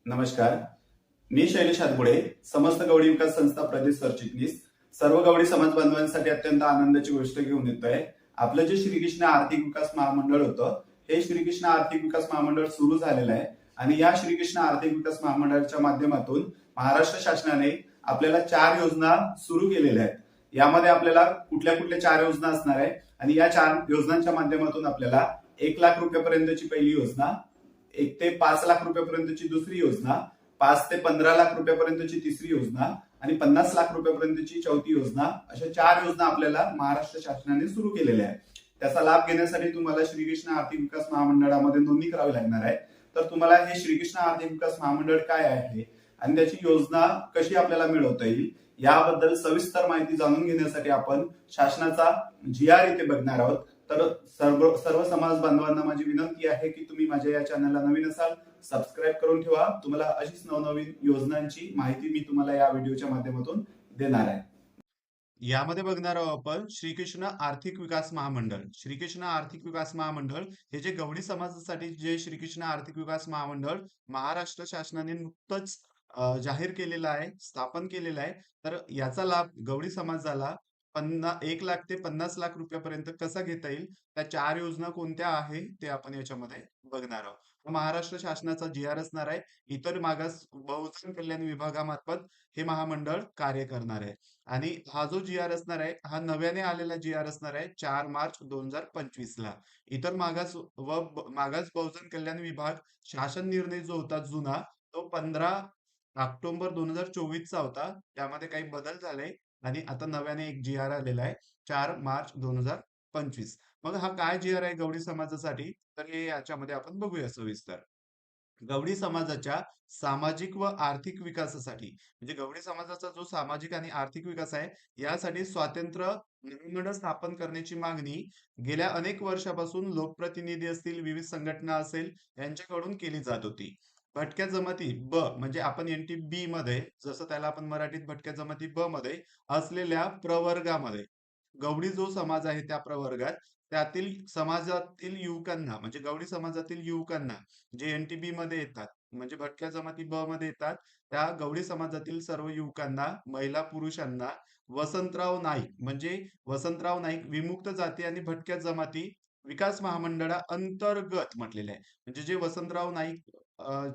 नमस्कार. मी शैलेश हातगुडे, समस्त गवळी विकास संस्था प्रदेश सरचिटणीस. सर्व गवळी समाज बांधवांसाठी अत्यंत आनंदाची गोष्ट घेऊन येतोय. आपलं जे श्रीकृष्ण आर्थिक विकास महामंडळ होतं, हे श्रीकृष्ण आर्थिक विकास महामंडळ सुरू झालेलं आहे आणि या श्रीकृष्ण आर्थिक विकास महामंडळाच्या माध्यमातून महाराष्ट्र शासनाने आपल्याला 4 योजना सुरू केलेल्या आहेत. यामध्ये आपल्याला कुठल्या कुठल्या 4 योजना असणार आहे आणि या 4 योजनांच्या माध्यमातून आपल्याला 1,00,000 रुपयापर्यंतची पहिली योजना, 1 ते 5 लाख रुपयापर्यंतची दुसरी योजना, 5 ते 15 लाख रुपयापर्यंतची तिसरी योजना आणि 50 लाख रुपयापर्यंतची चौथी योजना, अशा 4 योजना आपल्याला महाराष्ट्र शासनाने सुरू केलेल्या आहेत. त्याचा लाभ घेण्यासाठी तुम्हाला श्रीकृष्ण आर्थिक विकास महामंडळामध्ये नोंदणी करावी लागणार आहे. तर तुम्हाला हे श्रीकृष्ण आर्थिक विकास महामंडळ काय आहे आणि त्याची योजना कशी आपल्याला मिळवता येईल याबद्दल सविस्तर माहिती जाणून घेण्यासाठी आपण शासनाचा GR इथे बघणार आहोत. तर सर्व समाज बांधवांना माझी विनंती आहे की तुम्ही माझ्या या चॅनलला नवीन असाल, सबस्क्राईब करून ठेवा. तुम्हाला अशीच नवनवीन योजनांची माहिती मी तुम्हाला या व्हिडिओच्या माध्यमातून देणार आहे. यामध्ये बघणार आहोत आपण श्रीकृष्ण आर्थिक विकास महामंडळ. श्रीकृष्ण आर्थिक विकास महामंडळ हे जे गवळी समाजासाठी जे श्रीकृष्ण आर्थिक विकास महामंडळ महाराष्ट्र शासनाने नुकतंच जाहीर केलेलं आहे, स्थापन केलेलं आहे. तर याचा लाभ गवळी समाजाला 1,00,000 ते 50 लाख रुपयापर्यंत कसा घेता येईल, त्या 4 योजना कोणत्या आहे ते आपण याच्यामध्ये बघणार आहोत. महाराष्ट्र शासनाचा GR असणार आहे. इतर मागास बहुजन कल्याण विभागामार्फत हे महामंडळ कार्य करणार आहे आणि हा जो GR असणार आहे, हा नव्याने आलेला GR असणार आहे 4 मार्च 2025 ला. इतर मागास बहुजन कल्याण विभाग शासन निर्णय जो होता जुना, तो 15 ऑक्टोबर 2024 चा होता. त्यामध्ये काही बदल झाले आणि आता नव्याने एक GR आलेला आहे 4 मार्च 2025. मग हा काय GR आहे गवळी समाजासाठी, तर हे याच्यामध्ये आपण बघूया सविस्तर. गवळी समाजाच्या सामाजिक व आर्थिक विकासासाठी, म्हणजे गवळी समाजाचा जो सामाजिक आणि आर्थिक विकास आहे, यासाठी स्वातंत्र्य महामंडळ स्थापन करण्याची मागणी गेल्या अनेक वर्षापासून लोकप्रतिनिधी असतील, विविध संघटना असेल, यांच्याकडून केली जात होती. भटक्या जमाती म्हणजे आपण NTB मध्ये, जसं त्याला आपण मराठीत भटक्या जमाती मध्ये असलेल्या प्रवर्गामध्ये गवळी जो समाज आहे त्या प्रवर्गात, त्यातील समाजातील युवकांना, म्हणजे गवळी समाजातील युवकांना जे NTB मध्ये येतात, म्हणजे भटक्या जमाती मध्ये येतात, त्या गवळी समाजातील सर्व युवकांना, महिला पुरुषांना वसंतराव नाईक, म्हणजे वसंतराव नाईक विमुक्त जाती आणि भटक्या जमाती विकास महामंडळा अंतर्गत म्हटलेले आहे. म्हणजे जे वसंतराव नाईक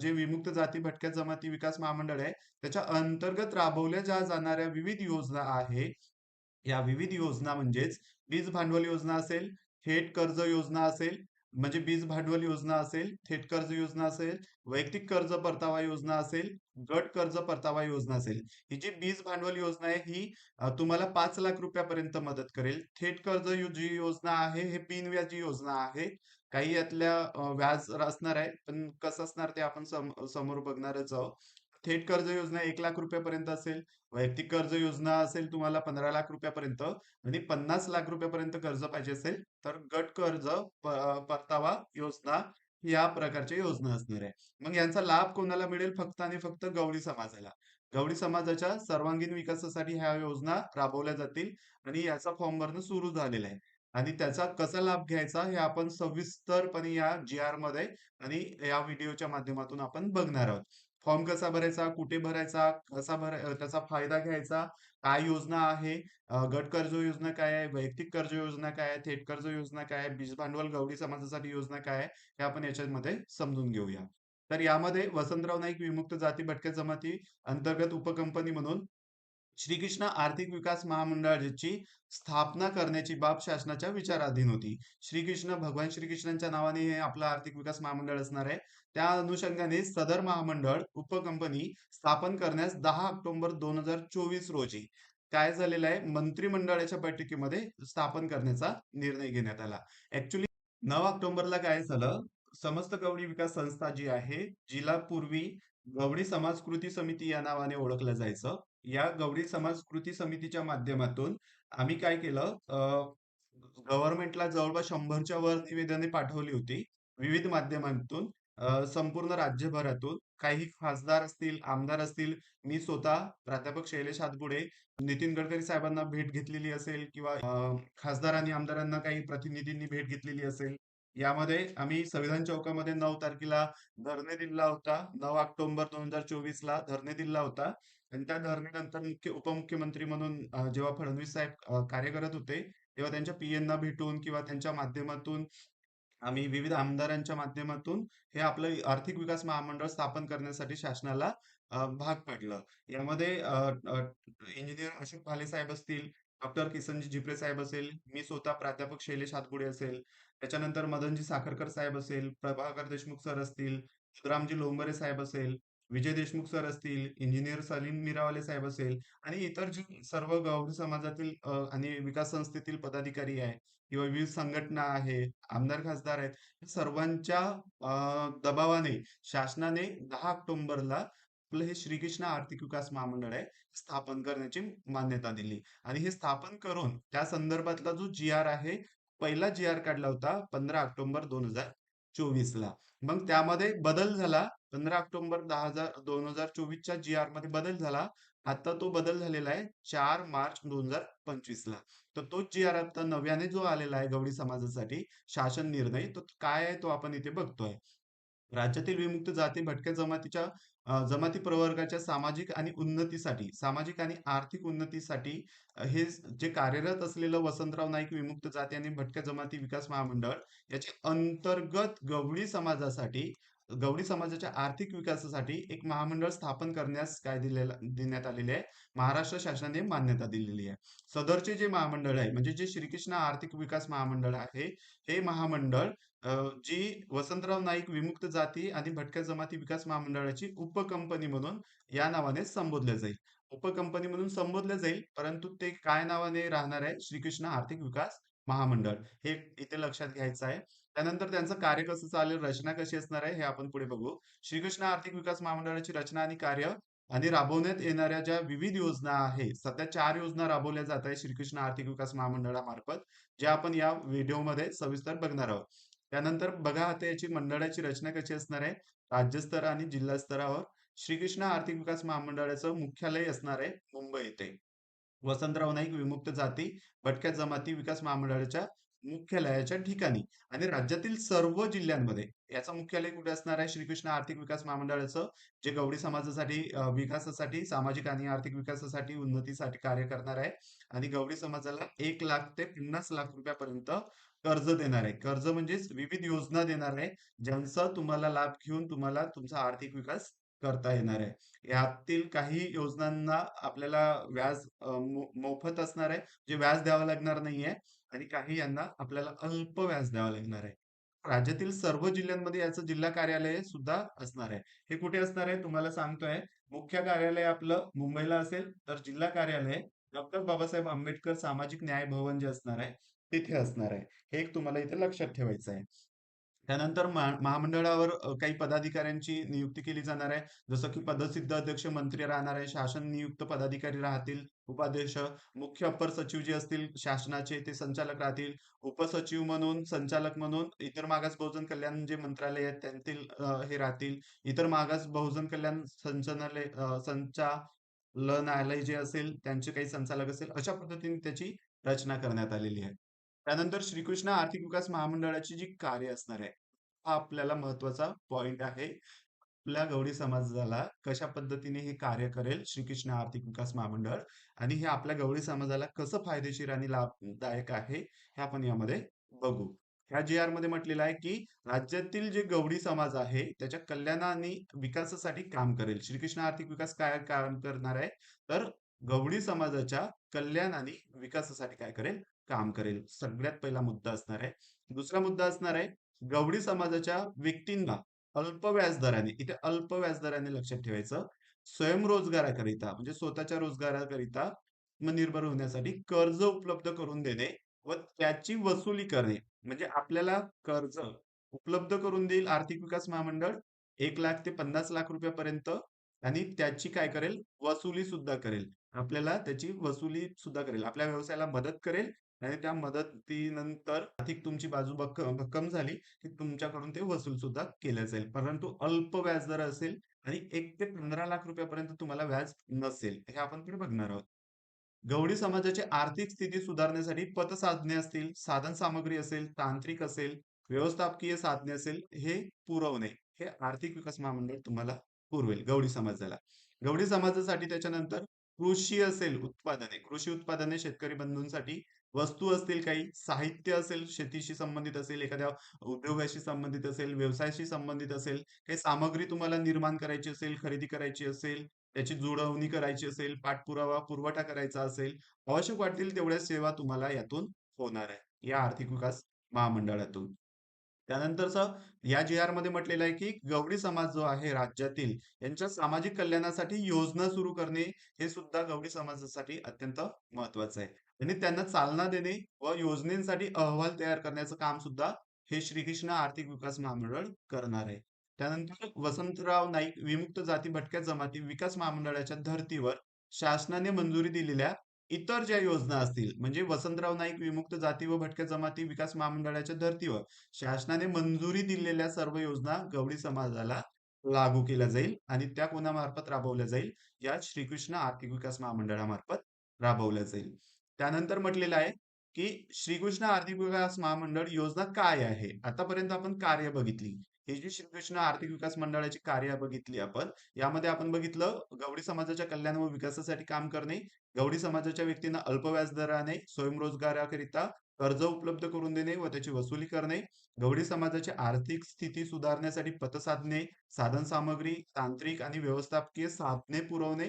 जे विमुक्त जाती भटक्या जमाती विकास महामंडळ आहे, त्याच्या अंतर्गत राबवल्या जाणाऱ्या विविध योजना आहे. या विविध योजना म्हणजेच बीज भांडवल योजना असेल, थेट कर्ज योजना असेल, म्हणजे बीज भांडवल योजना असेल, थेट कर्ज योजना असेल, वैयक्तिक कर्ज परतावा योजना असेल, गट कर्ज परतावा योजना असेल. ही जी बीज भांडवल योजना आहे ही तुम्हाला 5 लाख रुपयापर्यंत मदत करेल. थेट कर्ज जी योजना आहे हे बिनव्याजी योजना आहे. काही यातल्या व्याज असणार आहे, पण कसं असणार ते आपण समोर बघणारच आहोत. थेट कर्ज योजना 1,00,000 रुपयापर्यंत असेल. वैयक्तिक कर्ज योजना असेल तुम्हाला 15 लाख रुपयापर्यंत आणि 50 लाख रुपयापर्यंत कर्ज पाहिजे असेल तर गट कर्ज परतावा योजना या प्रकारच्या योजना असणार आहे. मग यांचा लाभ कोणाला मिळेल? फक्त आणि फक्त गवळी समाजाला. गवळी समाजाच्या सर्वांगीण विकासासाठी ह्या योजना राबवल्या जातील आणि याचा फॉर्म भरणं सुरू झालेलं आहे. आणि त्याचा कसा लाभ घ्यायचा हे आपण सविस्तरपणे या GR मध्ये आणि या व्हिडिओच्या माध्यमातून आपण बघणार आहोत. फॉर्म कसा भरायचा, कुठे भरायचा, त्याचा फायदा घ्यायचा, काय योजना आहे, गट कर्ज योजना काय आहे, वैयक्तिक कर्ज योजना काय आहे, थेट कर्ज योजना काय आहे, बीज भांडवल गवळी समाजासाठी योजना काय आहे, हे आपण याच्यामध्ये समजून घेऊया. तर यामध्ये वसंतराव नाईक विमुक्त जाती भटक्या जमाती अंतर्गत उपकंपनी म्हणून श्रीकृष्ण आर्थिक विकास महामंडळाची स्थापना करण्याची बाब शासनाच्या विचाराधीन होती. भगवान श्रीकृष्णांच्या नावाने हे आपलं आर्थिक विकास महामंडळ असणार आहे. त्या अनुषंगाने सदर महामंडळ उपकंपनी स्थापन करण्यास 10 ऑक्टोबर 2024 रोजी काय झालेलं आहे, मंत्रिमंडळाच्या बैठकीमध्ये स्थापन करण्याचा निर्णय घेण्यात आला. ऍक्च्युली 9 ऑक्टोबरला काय झालं, समस्त गवळी विकास संस्था जी आहे, जिला पूर्वी गवळी समाज कृती समिती या नावाने ओळखलं जायचं, या गवळी समाज कृती समितीच्या माध्यमातून आम्ही काय केलं, गव्हर्नमेंटला जवळपास 100च्या वर निवेदने पाठवली होती विविध माध्यमांतून, संपूर्ण राज्यभरातून. काही खासदार असतील, आमदार असतील, मी स्वतः प्राध्यापक शैलेश हातगुडे, नितीन गडकरी साहेबांना भेट घेतलेली असेल किंवा खासदार आणि आमदारांना काही प्रतिनिधींनी भेट घेतलेली असेल. यामध्ये आम्ही संविधान चौकामध्ये 9 तारखेला धरणे दिला होता. 9 ऑक्टोबर 2024 धरणे दिला होता. आणि त्या धरणेनंतर उपमुख्यमंत्री म्हणून जेव्हा फडणवीस साहेब कार्य करत होते, तेव्हा त्यांच्या पीएनना भेटून किंवा त्यांच्या माध्यमातून आम्ही विविध आमदारांच्या माध्यमातून हे आपलं आर्थिक विकास महामंडळ स्थापन करण्यासाठी शासनाला भाग पाडलं. यामध्ये इंजिनियर अशोक भाले साहेब असतील, डॉक्टर किसनजी झिपरे साहेब असेल, मी स्वतः प्राध्यापक शैलेश हातगुडे असेल, त्याच्यानंतर मदनजी साखरकर साहेब असेल, प्रभाकर देशमुख सर असतील, रामजी लोंबरे साहेब असेल, विजय देशमुख सर असतील, इंजिनियर सलीम मीरावाले साहेब असेल आणि इतर जे सर्व गौड समाजातील आणि विकास संस्थेतील पदाधिकारी आहे किंवा विविध संघटना आहे, आमदार खासदार आहेत, या सर्वांच्या दबावाने शासनाने 10 ऑक्टोबरला आपलं हे श्रीकृष्ण आर्थिक विकास महामंडळ आहे स्थापन करण्याची मान्यता दिली. आणि हे स्थापन करून त्या संदर्भातला जो जी आर आहे, पहिला जी आर काढला होता 15 ऑक्टोबर 2024 ला. मग त्यामध्ये बदल झाला. 15 ऑक्टोबर 2024च्या जी आर मध्ये बदल झाला. आता तो बदल झालेला आहे 4 मार्च 2025 ला. तर तोच जी आर आता नव्याने जो आलेला आहे गवळी समाजासाठी शासन निर्णय, तो काय आहे तो आपण इथे बघतोय. राज्यातील विमुक्त जाती भटक्या जमाती प्रवर्गाच्या सामाजिक आणि उन्नतीसाठी, सामाजिक आणि आर्थिक उन्नतीसाठी हे जे कार्यरत असलेलं वसंतराव नाईक विमुक्त जाती आणि भटक्या जमाती विकास महामंडळ याच्या अंतर्गत गवळी समाजाच्या आर्थिक विकासासाठी एक महामंडळ स्थापन करण्यास देण्यात आलेले आहे. महाराष्ट्र शासनाने मान्यता दिलेली आहे. सदरचे जे महामंडळ आहे म्हणजे जे श्रीकृष्ण आर्थिक विकास महामंडळ आहे, हे महामंडळ जी वसंतराव नाईक विमुक्त जाती आणि भटक्या जमाती विकास महामंडळाची उपकंपनी म्हणून या नावाने संबोधल्या जाईल. उपकंपनी म्हणून संबोधल्या जाईल, परंतु ते काय नावाने राहणार आहे? श्रीकृष्ण आर्थिक विकास महामंडळ, हे इथे लक्षात घ्यायचं आहे. त्यानंतर त्यांचं कार्य कसं चालेल, रचना कशी असणार आहे, हे आपण पुढे बघू. श्रीकृष्ण आर्थिक विकास महामंडळाची रचना आणि कार्य आणि राबवण्यात येणाऱ्या ज्या विविध योजना आहेत, सध्या 4 योजना राबवल्या जात आहेत श्रीकृष्ण आर्थिक विकास महामंडळामार्फत, ज्या आपण या व्हिडिओमध्ये सविस्तर बघणार आहोत. त्यानंतर बघा आता याची मंडळाची रचना कशी असणार आहे. राज्यस्तर आणि जिल्हा स्तरावर श्रीकृष्ण आर्थिक विकास महामंडळाचं मुख्यालय असणार आहे मुंबई येथे. वसंतराव नाईक विमुक्त जाती भटक्या जमाती विकास महामंडळाच्या मुख्यालयाच्या ठिकाणी. आणि राज्यातील सर्व जिल्ह्यांमध्ये याचं मुख्यालय कुठे असणार आहे? श्रीकृष्ण आर्थिक विकास महामंडळाचं, जे गवळी समाजासाठी विकासासाठी, सामाजिक आणि आर्थिक विकासासाठी, उन्नतीसाठी कार्य करणार आहे. आणि गवळी समाजाला 1 लाख ते 50 लाख रुपयापर्यंत कर्ज देणार आहे. कर्ज म्हणजेच विविध योजना देणार आहे, ज्यांचा तुम्हाला लाभ घेऊन तुम्हाला तुमचा आर्थिक विकास करता येणार आहे. यातील काही योजनांना आपल्याला व्याज मोफत असणार आहे, जे व्याज द्यावं लागणार नाहीये. आणि काही यांना आपल्याला अल्प व्याज द्यावं लागणार आहे. राज्यातील सर्व जिल्ह्यांमध्ये याचं जिल्हा कार्यालय सुद्धा असणार आहे. हे कुठे असणार आहे तुम्हाला सांगतोय. मुख्य कार्यालय आपलं मुंबईला असेल, तर जिल्हा कार्यालय डॉक्टर बाबासाहेब आंबेडकर सामाजिक न्याय भवन जे असणार आहे तिथे असणार आहे. हे एक तुम्हाला इथे लक्षात ठेवायचं आहे. त्यानंतर महामंडळावर काही पदाधिकाऱ्यांची नियुक्ती केली जाणार आहे. जसं की पदसिद्ध अध्यक्ष मंत्री राहणार आहे, शासन नियुक्त पदाधिकारी राहतील, उपाध्यक्ष, मुख्य अप्पर सचिव जे असतील शासनाचे ते संचालक राहतील, उपसचिव म्हणून, संचालक म्हणून इतर मागास बहुजन कल्याण जे मंत्रालय आहेत त्यांतील हे राहतील. इतर मागास बहुजन कल्याण संचालनालय जे असेल त्यांचे काही संचालक असेल, अशा पद्धतीने त्याची रचना करण्यात आलेली आहे. त्यानंतर श्रीकृष्ण आर्थिक विकास महामंडळाची जी कार्य असणार आहे, हा आपल्याला महत्वाचा पॉइंट आहे. आपल्या गवळी समाजाला कशा पद्धतीने हे कार्य करेल श्रीकृष्ण आर्थिक विकास महामंडळ, आणि हे आपल्या गवळी समाजाला कसं फायदेशीर आणि लाभदायक आहे, हे आपण यामध्ये बघू. ह्या जी आर मध्ये म्हटलेलं आहे की राज्यातील जे गवळी समाज आहे त्याच्या कल्याण आणि विकासासाठी काम करेल. श्रीकृष्ण आर्थिक विकास काय काम करणार आहे, तर गवळी समाजाच्या कल्याण आणि विकासासाठी काय करेल, काम करेल. सगळ्यात पहिला मुद्दा असणार आहे. दुसरा मुद्दा असणार आहे, गवळी समाजाच्या व्यक्तींना अल्प व्याजदराने, इथे अल्प व्याजदराने लक्षात ठेवायचं, स्वयंरोजगाराकरिता म्हणजे स्वतःच्या रोजगाराकरिता आत्मनिर्भर होण्यासाठी कर्ज उपलब्ध करून देणे व त्याची वसुली करणे. म्हणजे आपल्याला कर्ज उपलब्ध करून देईल आर्थिक विकास महामंडळ 1 लाख ते 50 लाख रुपयापर्यंत, आणि त्याची काय करेल, वसुली सुद्धा करेल. आपल्याला त्याची वसुली सुद्धा करेल, आपल्या व्यवसायाला मदत करेल. आणि त्या मदतीनंतर आर्थिक तुमची बाजू भक्कम झाली की तुमच्याकडून ते वसूल सुद्धा केलं जाईल, परंतु अल्प व्याजदर असेल आणि 1 ते 15 लाख रुपयापर्यंत तुम्हाला व्याज नसेल. हे आपण पुढे बघणार आहोत. गवळी समाजाची आर्थिक स्थिती सुधारण्यासाठी पतसाधने असतील, साधन सामग्री असेल, तांत्रिक असेल, व्यवस्थापकीय साधने असेल हे पुरवणे, हे आर्थिक विकास महामंडळ तुम्हाला पुरवेल गवळी समाजाला. गवळी समाजासाठी त्याच्यानंतर कृषी असेल उत्पादने, कृषी उत्पादने शेतकरी बंधूंसाठी वस्तू असतील, काही साहित्य असेल, शेतीशी संबंधित असेल, एखाद्या उद्योगाशी संबंधित असेल, व्यवसायाशी संबंधित असेल, काही सामग्री तुम्हाला निर्माण करायची असेल, खरेदी करायची असेल, त्याची जुळवणी करायची असेल, पाठपुरावा पुरवठा करायचा असेल, आवश्यक वाटतील तेवढ्या सेवा तुम्हाला यातून होणार आहे, या आर्थिक विकास महामंडळातून. त्यानंतरच या जी आर मध्ये म्हटलेलं आहे की गवळी समाज जो आहे राज्यातील, यांच्या सामाजिक कल्याणासाठी योजना सुरू करणे, हे सुद्धा गवळी समाजासाठी अत्यंत महत्वाचं आहे. आणि त्यांना चालना देणे व योजनेसाठी अहवाल तयार करण्याचं काम सुद्धा हे श्रीकृष्ण आर्थिक विकास महामंडळ करणार आहे. त्यानंतर वसंतराव नाईक विमुक्त जाती भटक्या जमाती विकास महामंडळाच्या धर्तीवर शासनाने मंजुरी दिलेल्या इतर ज्या योजना असतील, म्हणजे वसंतराव नाईक विमुक्त जाती व भटक्या जमाती विकास महामंडळाच्या धर्तीवर शासनाने मंजुरी दिलेल्या सर्व योजना गवळी समाजाला लागू केल्या जाईल आणि त्या कोणामार्फत राबवल्या जाईल, या श्रीकृष्ण आर्थिक विकास महामंडळामार्फत राबवल्या जाईल. त्यानंतर म्हटलेलं आहे की श्रीकृष्ण आर्थिक विकास महामंडळ योजना काय आहे. आतापर्यंत आपण कार्य बघितली. ही जी श्रीकृष्ण आर्थिक विकास मंडळाची कार्य बघितली आपण, यामध्ये आपण बघितलं गवळी समाजाच्या कल्याण व विकासासाठी काम करणे, गवळी समाजाच्या व्यक्तींना अल्प व्याजदराने स्वयंरोजगाराकरिता कर्ज उपलब्ध करून देणे व त्याची वसुली करणे, गवळी समाजाची आर्थिक स्थिती सुधारण्यासाठी पतसाधने, साधन सामग्री, तांत्रिक आणि व्यवस्थापकीय साधने पुरवणे,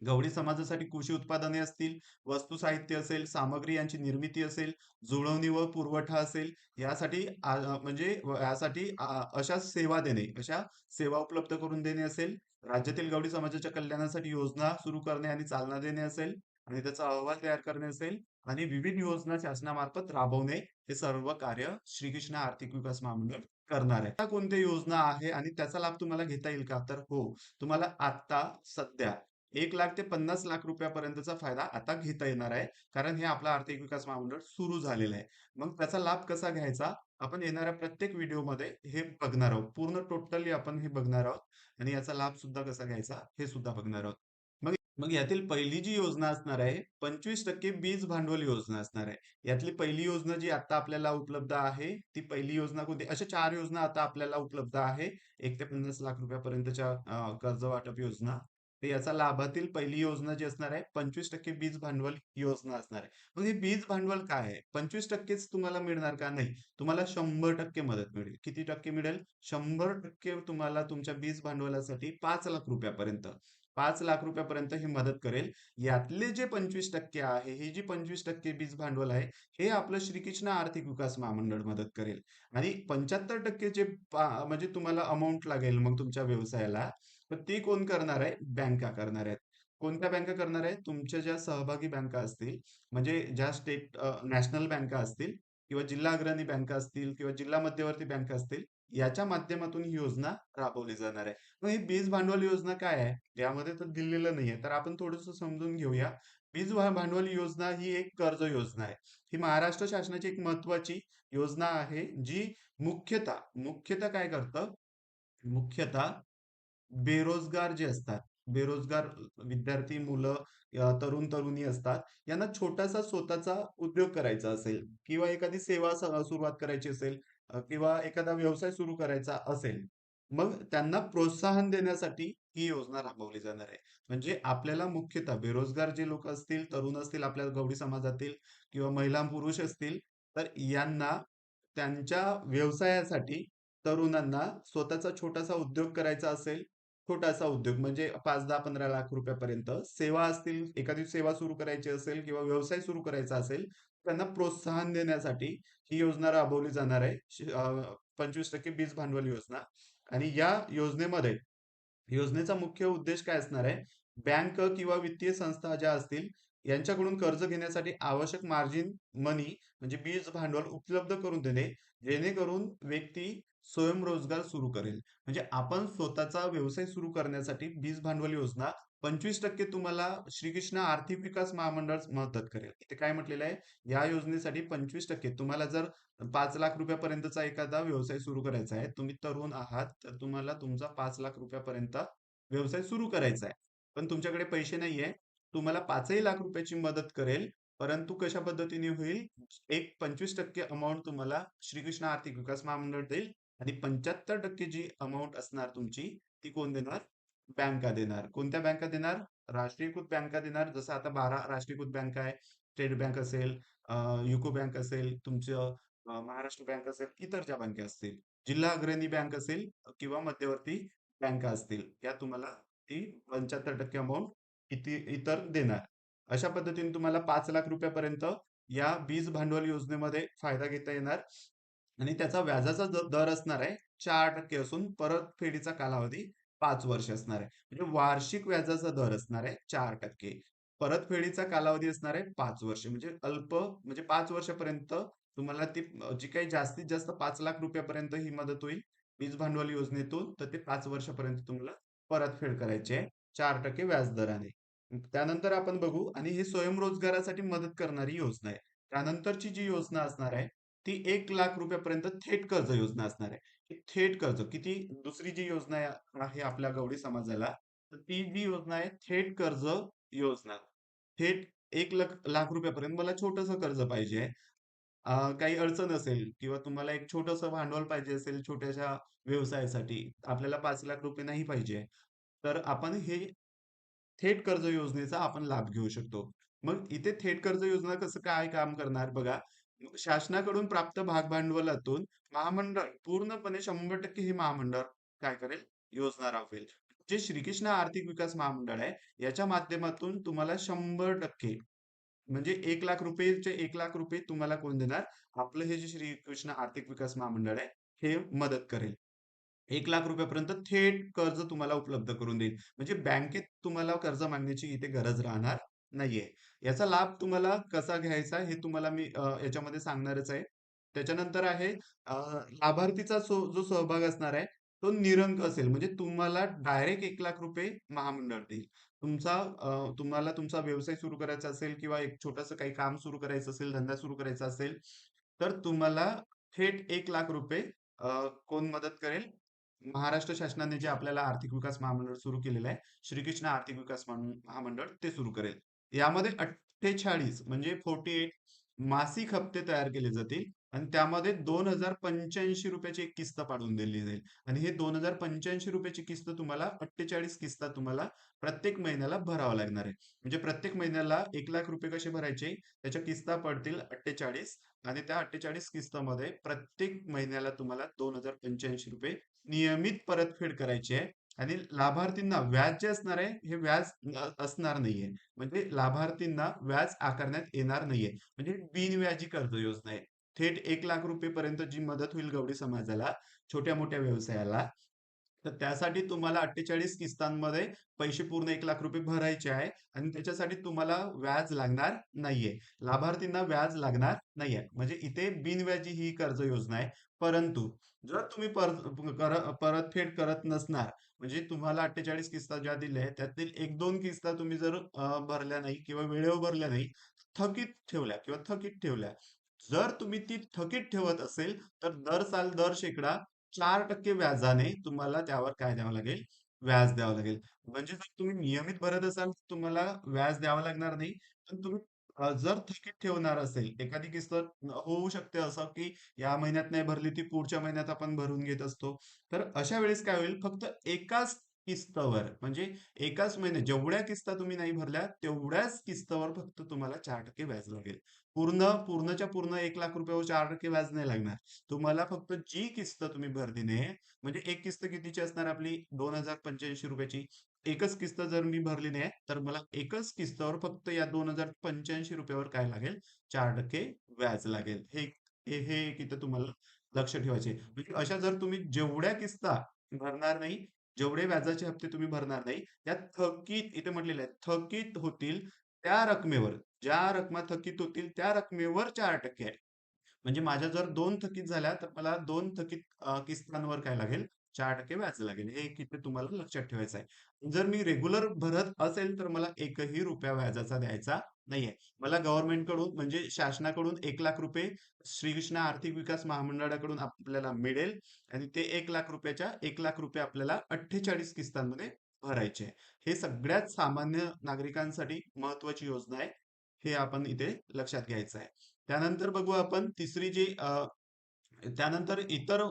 गवळी समाजासाठी कृषी उत्पादने असतील, वस्तू साहित्य असेल, सामग्री यांची निर्मिती असेल, जुळवणी व पुरवठा असेल, यासाठी म्हणजे यासाठी अशा सेवा देणे, अशा सेवा उपलब्ध करून देणे असेल, राज्यातील गवळी समाजाच्या कल्याणासाठी योजना सुरू करणे आणि चालना देणे असेल, आणि त्याचा अहवाल तयार करणे असेल, आणि विविध योजना शासनामार्फत राबवणे, हे सर्व कार्य श्रीकृष्ण आर्थिक विकास महामंडळ करणार आहे. आता कोणत्या योजना आहे आणि त्याचा लाभ तुम्हाला घेता येईल का? तर हो, तुम्हाला आता सध्या 1,00,000 ते 50,00,000 रुपयापर्यंतचा फायदा आता घेता येणार आहे. कारण हे आपलं आर्थिक विकास महामंडळ सुरू झालेलं आहे. मग त्याचा लाभ कसा घ्यायचा? आपण येणाऱ्या प्रत्येक व्हिडिओमध्ये हे बघणार आहोत. पूर्ण टोटली आपण हे बघणार आहोत आणि याचा लाभ सुद्धा कसा घ्यायचा हे सुद्धा बघणार आहोत. मग मग यातील पहिली जी योजना असणार आहे, 25% बीज भांडवल योजना असणार आहे. यातली पहिली योजना जी आता आपल्याला उपलब्ध आहे, ती पहिली योजना कोणती? अशा 4 योजना आता आपल्याला उपलब्ध आहे. 1 ते 50,00,000 रुपयापर्यंतच्या कर्ज वाटप योजना. तर याचा लाभातील पहिली योजना जी असणार आहे, 25% बीज भांडवल योजना असणार आहे. मग हे बीज भांडवल काय आहे? 25%च तुम्हाला मिळणार का? नाही. तुम्हाला 100% मदत मिळेल. किती टक्के मिळेल? 100% तुम्हाला तुमच्या बीज भांडवलासाठी 5,00,000 रुपयापर्यंत, 5,00,000 रुपयापर्यंत ही मदत करेल. यातले जे 25% आहे, हे जी 25% बीज भांडवल आहे, हे आपलं श्रीकृष्ण आर्थिक विकास महामंडळ मदत करेल. आणि 75% जे म्हणजे तुम्हाला अमाऊंट लागेल मग तुमच्या व्यवसायाला, तर ती कोण करणार आहे? बँका करणार आहेत. कोणत्या बँका करणार आहेत? तुमच्या ज्या सहभागी बँका असतील, म्हणजे ज्या स्टेट नॅशनल बँका असतील, किंवा जिल्हा अग्रणी बँका असतील, किंवा जिल्हा मध्यवर्ती बँका असतील, याच्या माध्यमातून ही योजना राबवली जाणार आहे. मग ही बीज भांडवल योजना काय आहे? यामध्ये तर दिलेलं नाहीये, तर आपण थोडंसं समजून घेऊया. बीज भांडवल योजना ही एक कर्ज योजना आहे. ही महाराष्ट्र शासनाची एक महत्वाची योजना आहे, जी मुख्यतः काय करतं? मुख्यतः बेरोजगार जे असतात, बेरोजगार विद्यार्थी, मुलं, तरुण तरुणी असतात, यांना छोटासा स्वतःचा उद्योग करायचा असेल, किंवा एखादी सेवा सुरुवात करायची असेल, किंवा एखादा व्यवसाय सुरू करायचा असेल, मग त्यांना प्रोत्साहन देण्यासाठी ही योजना राबवली जाणार आहे. म्हणजे आपल्याला मुख्यतः बेरोजगार जे लोक असतील, तरुण असतील आपल्या गवळी समाजातील, किंवा महिला पुरुष असतील, तर यांना त्यांच्या व्यवसायासाठी, तरुणांना स्वतःचा छोटासा उद्योग करायचा असेल, छोटासा उद्योग म्हणजे 5, 10, 15 लाख रुपयापर्यंत सेवा असतील, एखादी सेवा सुरू करायची असेल किंवा व्यवसाय सुरू करायचा असेल, त्यांना प्रोत्साहन देण्यासाठी ही योजना राबवली जाणार आहे. 25% बीज भांडवल योजना. आणि या योजनेचा मुख्य उद्देश काय असणार आहे? बँक किंवा वित्तीय संस्था ज्या असतील, यांच्याकडून कर्ज घेण्यासाठी आवश्यक मार्जिन मनी, म्हणजे बीज भांडवल उपलब्ध करून देणे, जेणेकरून व्यक्ती स्वयंरोजगार सुरू करेल. म्हणजे आपण स्वतःचा व्यवसाय सुरू करण्यासाठी बीज भांडवल योजना 25% तुम्हाला श्रीकृष्ण आर्थिक विकास महामंडळ मदत करेल. इथे काय म्हटलेलं आहे? या योजनेसाठी 25% तुम्हाला जर 5,00,000 रुपयापर्यंतचा एखादा व्यवसाय सुरू करायचा आहे, तुम्ही तरुण आहात, तर तुम्हाला तुमचा 5,00,000 रुपयापर्यंत व्यवसाय सुरू करायचा आहे, पण तुमच्याकडे पैसे नाहीये, तुम्हाला 5,ही लाख रुपयाची मदत करेल परंतु कशा पद्धतीने होईल, एक 25% अमाऊंट तुम्हाला श्रीकृष्ण आर्थिक विकास महामंडळ देईल आणि 75% जी अमाऊंट असणार तुमची ती कोण देणार? बँका देणार. कोणत्या बँका देणार? राष्ट्रीयकृत बँका देणार. जसं आता 12 राष्ट्रीयकृत बँका आहे. स्टेट बँक असेल, युको बँक असेल, तुमचं महाराष्ट्र बँक असेल, इतर ज्या बँका असतील, जिल्हा अग्रणी बँक असेल किंवा मध्यवर्ती बँका असतील, या तुम्हाला ती 75% अमाऊंट इतर देणार. अशा पद्धतीने तुम्हाला 5 लाख रुपयापर्यंत या बीज भांडवल योजनेमध्ये फायदा घेता येणार आणि त्याचा व्याजाचा दर असणार आहे 4% असून परतफेडीचा कालावधी 5 वर्ष असणार आहे. म्हणजे वार्षिक व्याजाचा दर असणार आहे 4%. परतफेडीचा कालावधी असणार आहे 5 वर्ष. म्हणजे म्हणजे 5 वर्षापर्यंत तुम्हाला ती जी काही जास्तीत जास्त 5 लाख रुपयापर्यंत ही मदत होईल बीज भांडवल योजनेतून, तर ते 5 वर्षापर्यंत तुम्हाला परतफेड करायची आहे 4% व्याजदराने. त्यानंतर आपण बघू आणि हे स्वयंरोजगारासाठी मदत करणारी योजना आहे. त्यानंतरची जी योजना असणार आहे ती 1 लाख रुपयापर्यंत थेट कर्ज योजना असणार आहे. ही थेट कर्ज किती, दुसरी जी योजना आहे आपल्या गवळी समाजाला, तर ती जी योजना आहे थेट कर्ज योजना. थेट 1 लाख रुपयापर्यंत मला छोटस कर्ज पाहिजे आहे. काही अडचण असेल किंवा तुम्हाला एक छोटंसं भांडवल पाहिजे असेल छोट्याशा व्यवसायासाठी, आपल्याला 5 लाख रुपये नाही पाहिजे, तर आपण हे थेट कर्ज योजनेचा आपण लाभ घेऊ शकतो. मग इथे थेट कर्ज योजना कसं काय काम करणार बघा. शासनाकडून प्राप्त भागभांडवलातून महामंडळ पूर्णपणे 100% हे महामंडळ काय करेल, योजना राबवेल. जे श्रीकृष्ण आर्थिक विकास महामंडळ आहे याच्या माध्यमातून तुम्हाला 100% म्हणजे 1 लाख रुपयेचे 1 लाख रुपये तुम्हाला कोण देणार? आपलं हे जे श्रीकृष्ण आर्थिक विकास महामंडळ आहे हे मदत करेल. 1 लाख रुपयापर्यंत थेट कर्ज तुम्हाला उपलब्ध करून देईल. म्हणजे बँकेत तुम्हाला कर्ज मागण्याची इथे गरज राहणार नाहीये. याचा लाभ तुम्हाला कसा घ्यायचा हे तुम्हाला मी याच्यामध्ये सांगणारच आहे. त्याच्यानंतर आहे लाभार्थीचा जो सहभाग असणार आहे तो निरंक असेल. म्हणजे तुम्हाला डायरेक्ट 1 लाख रुपये महामंडळ देईल. तुम्हाला तुमचा व्यवसाय सुरू करायचा असेल किंवा एक छोटंसं काही काम सुरू करायचं असेल, धंदा सुरू करायचा असेल, तर तुम्हाला थेट 1 लाख रुपये कोण मदत करेल? महाराष्ट्र शासनाने जे आपल्याला आर्थिक विकास महामंडळ सुरू केलेलं आहे, श्रीकृष्ण आर्थिक विकास महामंडळ ते सुरू करेल. यामध्ये 48 म्हणजे 48 मासिक हप्ते तयार केले जातील आणि त्यामध्ये 2085 रुपयाची एक किस्त पाडून दिली जाईल आणि हे 2085 रुपयाची किस्त तुम्हाला 48 किस्ता तुम्हाला प्रत्येक महिन्याला भरावं लागणार आहे. म्हणजे प्रत्येक महिन्याला 1 लाख रुपये कसे भरायचे, त्याच्या किस्ता पडतील 48 आणि त्या 48 किस्तामध्ये प्रत्येक महिन्याला तुम्हाला 2085 रुपये नियमित परतफेड करायची आहे आणि लाभार्थींना व्याज जे असणार आहे हे व्याज असणार नाहीये. म्हणजे लाभार्थींना व्याज आकारण्यात येणार नाहीये. म्हणजे बिनव्याजी कर्ज योजना आहे. थेट 1 लाख रुपये पर्यंत जी मदत होईल गवळी समाजाला, छोट्या मोठ्या व्यवसायाला, तर त्यासाठी तुम्हाला 48 किस्तांमध्ये पैसे पूर्ण 1 लाख रुपये भरायचे आहे आणि त्याच्यासाठी तुम्हाला व्याज लागणार नाहीये. लाभार्थींना व्याज लागणार नाहीये. म्हणजे इथे बिनव्याजी ही कर्ज योजना आहे. परंतु जर तुम्ही परतफेड करत नसणार, म्हणजे तुम्हाला 48 किस्ता ज्या दिल्या आहेत त्यातील 1-2 किस्ता तुम्ही जर भरल्या नाही किंवा वेळेवर भरल्या नाही, थकीत ठेवल्या किंवा थकीत ठेवल्या, जर तुम्ही ती थकीत ठेवत असेल तर दर शेकडा 4% व्याजाने तुम्हाला त्यावर काय द्यावं लागेल? व्याज द्यावं लागेल. म्हणजे जर तुम्ही नियमित भरत असाल तर तुम्हाला व्याज द्यावं लागणार नाही. पण तुम्ही जर थकीत ठेवणार असेल, एखादी किस्त होऊ शकते असं की या महिन्यात नाही भरली ती पुढच्या महिन्यात आपण भरून घेत असतो. तर अशा वेळेस काय होईल, फक्त एकाच किस्तवर म्हणजे एकाच महिन्यात जेवढ्या किस्ता तुम्ही नाही भरल्या तेवढ्याच किस्तवर फक्त तुम्हाला 4% व्याज लागेल. पूर्णच्या पूर्ण 1 लाख रुपयावर 4% व्याज नाही लागणार. तुम्हाला फक्त जी किस्त तुम्ही भरली नाही, म्हणजे एक किस्त कितीची असणार आपली 2085 रुपयाची. एकच किस्त जर मी भरली नाही तर मला एकच किस्तावर फक्त या 2085 रुपयावर काय लागेल, 4% व्याज लागेल. हे एक इथं तुम्हाला लक्ष ठेवायचे. म्हणजे अशा जर तुम्ही जेवढ्या किस्ता भरणार नाही, जेवढे व्याजाचे हप्ते तुम्ही भरणार नाही, त्या थकीत इथे म्हटलेले आहे थकीत होतील त्या रकमेवर, ज्या रकमा थकीत होतील त्या रकमेवर 4% आहे. म्हणजे माझ्या जर 2 थकीत झाल्या तर मला 2 थकीत किस्तांवर काय लागेल, 4% व्याज लागेल. हे एक इथे तुम्हाला लक्षात ठेवायचं आहे. जर मी रेग्युलर भरत असेल तर मला 1ही रुपया व्याजाचा द्यायचा नाहीये. मला गव्हर्नमेंट कडून म्हणजे शासनाकडून 1 लाख रुपये श्रीकृष्ण आर्थिक विकास महामंडळाकडून आपल्याला मिळेल आणि ते 1 लाख रुपयाच्या 1 लाख रुपये आपल्याला 48 किस्तांमध्ये भरायचे आहे. हे सगळ्यात सामान्य नागरिकांसाठी महत्वाची योजना आहे. हे आपण इथे लक्षात घ्यायचं आहे. त्यानंतर बघू आपण तिसरी जी त्यानंतर इतर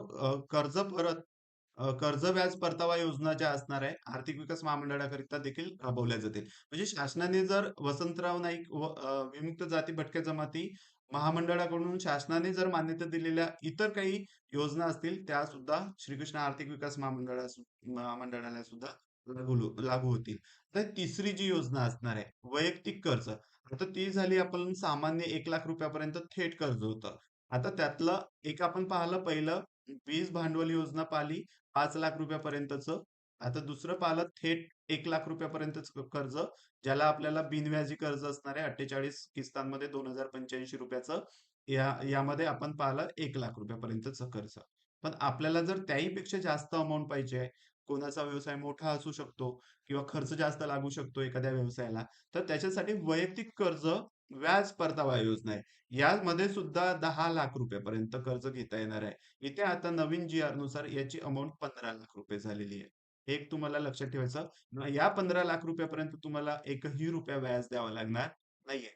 कर्ज व्याज परतावा योजना ज्या असणार आहे आर्थिक विकास महामंडळाकरिता देखील राबवल्या जातील. म्हणजे शासनाने जर वसंतराव नाईक व विमुक्त जाती भटक्या जमाती महामंडळाकडून शासनाने जर मान्यता दिलेल्या इतर काही योजना असतील त्या सुद्धा श्रीकृष्ण आर्थिक विकास महामंडळाला सुद्धा लागू होतील. तर तिसरी जी योजना असणार आहे वैयक्तिक कर्ज. आता ती झाली आपण सामान्य 1 लाख रुपयापर्यंत थेट कर्ज होतं. आता त्यातलं एक आपण पाहिलं पहिलं वीज भांडवल योजना पाहिली 5 लाख रुपयापर्यंतचं. आता दुसरं पाहिलं थेट 1 लाख रुपयापर्यंतच कर्ज, ज्याला आपल्याला बिनव्याजी कर्ज असणार आहे 48 किस्तांमध्ये 2085 रुपयाचं. यामध्ये आपण पाहिलं 1 लाख रुपयापर्यंतचं कर्ज. पण आपल्याला जर त्याही पेक्षा जास्त अमाऊंट पाहिजे आहे, कोणाचा व्यवसाय मोठा असू शकतो किंवा खर्च जास्त लागू शकतो एखाद्या व्यवसायाला, तर त्याच्यासाठी वैयक्तिक कर्ज व्याज परतावा योजना आहे. यामध्ये सुद्धा 10 लाख रुपयापर्यंत कर्ज घेता येणार आहे. इथे आता नवीन जी आर नुसार याची अमाऊंट 15 लाख रुपये झालेली आहे. हे एक तुम्हाला लक्षात ठेवायचं. या 15 लाख रुपयापर्यंत तुम्हाला एकही रुपया व्याज द्यावा लागणार नाहीये.